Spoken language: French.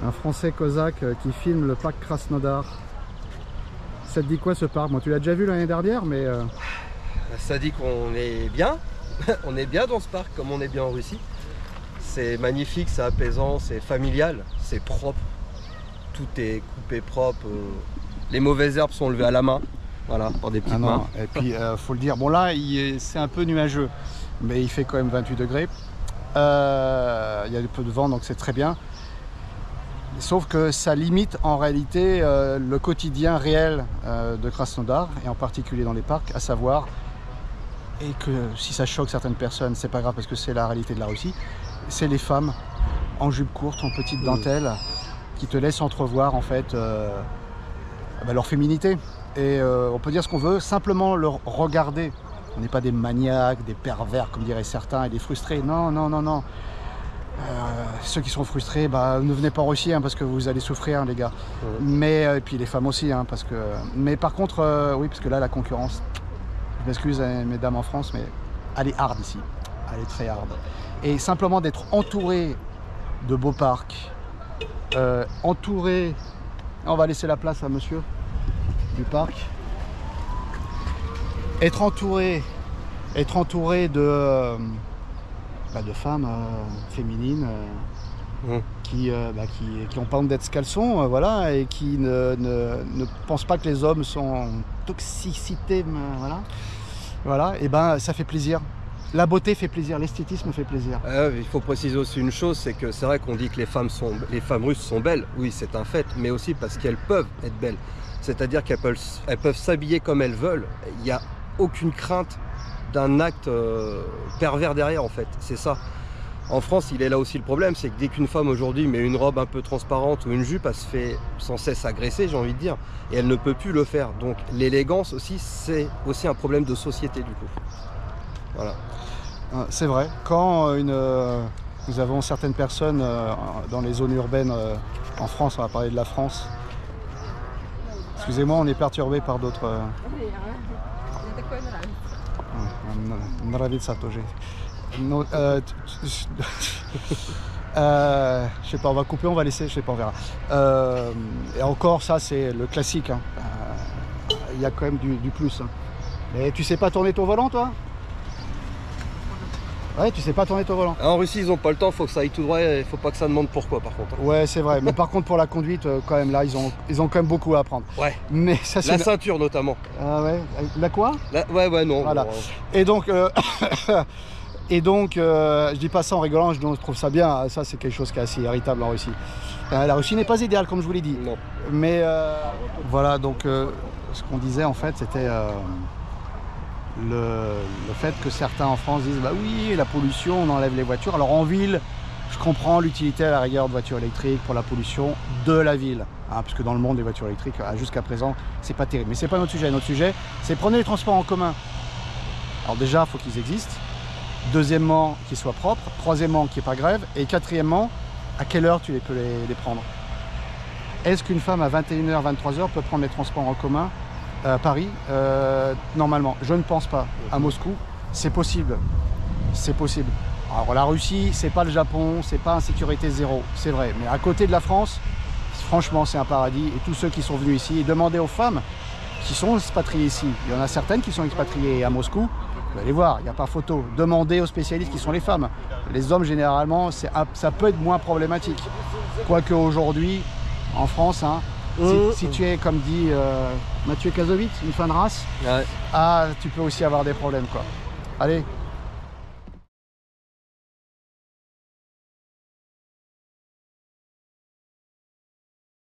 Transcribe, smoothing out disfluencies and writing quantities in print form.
Un Français cosaque qui filme le parc Krasnodar. Ça te dit quoi ce parc? Moi, tu l'as déjà vu l'année dernière, mais... Ça dit qu'on est bien. On est bien dans ce parc, comme on est bien en Russie. C'est magnifique, c'est apaisant, c'est familial, c'est propre. Tout est coupé propre. Les mauvaises herbes sont levées à la main. Voilà, par des petites mains. Et puis, faut le dire, bon là, c'est un peu nuageux, mais il fait quand même 28 degrés. Il y a un peu de vent, donc c'est très bien. Sauf que ça limite en réalité le quotidien réel de Krasnodar, et en particulier dans les parcs, à savoir, et que si ça choque certaines personnes, c'est pas grave parce que c'est la réalité de la Russie, c'est les femmes en jupe courte, en petite dentelle, qui te laissent entrevoir en fait leur féminité. Et on peut dire ce qu'on veut, simplement le regarder. On n'est pas des maniaques, des pervers comme diraient certains, et des frustrés. Non, non, non, non. Ceux qui sont frustrés, ne venez pas en Russie parce que vous allez souffrir, les gars. Mais et puis les femmes aussi, parce que. Mais par contre, oui, parce que là, la concurrence. Je m'excuse, mesdames en France, mais elle est hard ici. Elle est très hard. Et simplement d'être entouré de beaux parcs, entouré. On va laisser la place à monsieur du parc. Être entouré de femmes féminines qui ont pas honte d'être ce qu'elles sont, voilà, et qui ne pensent pas que les hommes sont en toxicité, voilà, et ça fait plaisir. La beauté fait plaisir, l'esthétisme fait plaisir. Il faut préciser aussi une chose, c'est que c'est vrai qu'on dit que les femmes russes sont belles, oui c'est un fait, mais aussi parce qu'elles peuvent être belles. C'est-à-dire qu'elles peuvent s'habiller comme elles veulent, il n'y a aucune crainte d'un acte pervers derrière en fait, c'est ça. En France, il est là aussi le problème, c'est que dès qu'une femme aujourd'hui met une robe un peu transparente ou une jupe, elle se fait sans cesse agresser, j'ai envie de dire, et elle ne peut plus le faire. Donc l'élégance aussi, c'est aussi un problème de société du coup. Voilà. C'est vrai, quand nous avons certaines personnes dans les zones urbaines en France, on va parler de la France. Excusez-moi, on est perturbé par d'autres... je sais pas, on va couper, on va laisser, je sais pas, on verra. Et encore, ça c'est le classique. Il y a quand même du plus. Mais tu sais pas tourner ton volant, toi? Ouais, tu sais pas tourner ton volant. En Russie, ils ont pas le temps, faut que ça aille tout droit, il faut pas que ça demande pourquoi par contre. Ouais, c'est vrai, mais par contre pour la conduite, quand même, là, ils ont quand même beaucoup à apprendre. Ouais. Mais ça, la ceinture notamment. Ah ouais, la quoi? Ouais, non. Voilà. Bon, Et donc, je dis pas ça en rigolant, je trouve ça bien, ça c'est quelque chose qui est assez irritable en Russie. La Russie n'est pas idéale, comme je vous l'ai dit. Non. Mais voilà, donc ce qu'on disait en fait, c'était le fait que certains en France disent oui, la pollution, on enlève les voitures. Alors en ville, je comprends l'utilité à la rigueur de voitures électriques pour la pollution de la ville, parce que dans le monde, les voitures électriques, jusqu'à présent, c'est pas terrible. Mais c'est pas notre sujet. Notre sujet, c'est prenez les transports en commun. Alors déjà, il faut qu'ils existent. Deuxièmement, qu'ils soient propres. Troisièmement, qu'il n'y ait pas grève. Et quatrièmement, à quelle heure tu peux les prendre? Est-ce qu'une femme à 21h, 23h peut prendre les transports en commun à Paris? Normalement, je ne pense pas. À Moscou, c'est possible. C'est possible. Alors la Russie, c'est pas le Japon, c'est pas insécurité zéro, c'est vrai. Mais à côté de la France, franchement, c'est un paradis. Et tous ceux qui sont venus ici, demandez aux femmes qui sont expatriées ici. Il y en a certaines qui sont expatriées à Moscou. Vous allez voir, il n'y a pas photo. Demandez aux spécialistes qui sont les femmes. Les hommes, généralement, ça peut être moins problématique. Quoique aujourd'hui, en France, si tu es, comme dit Mathieu Kassovitz, une fin de race, tu peux aussi avoir des problèmes, quoi. Allez,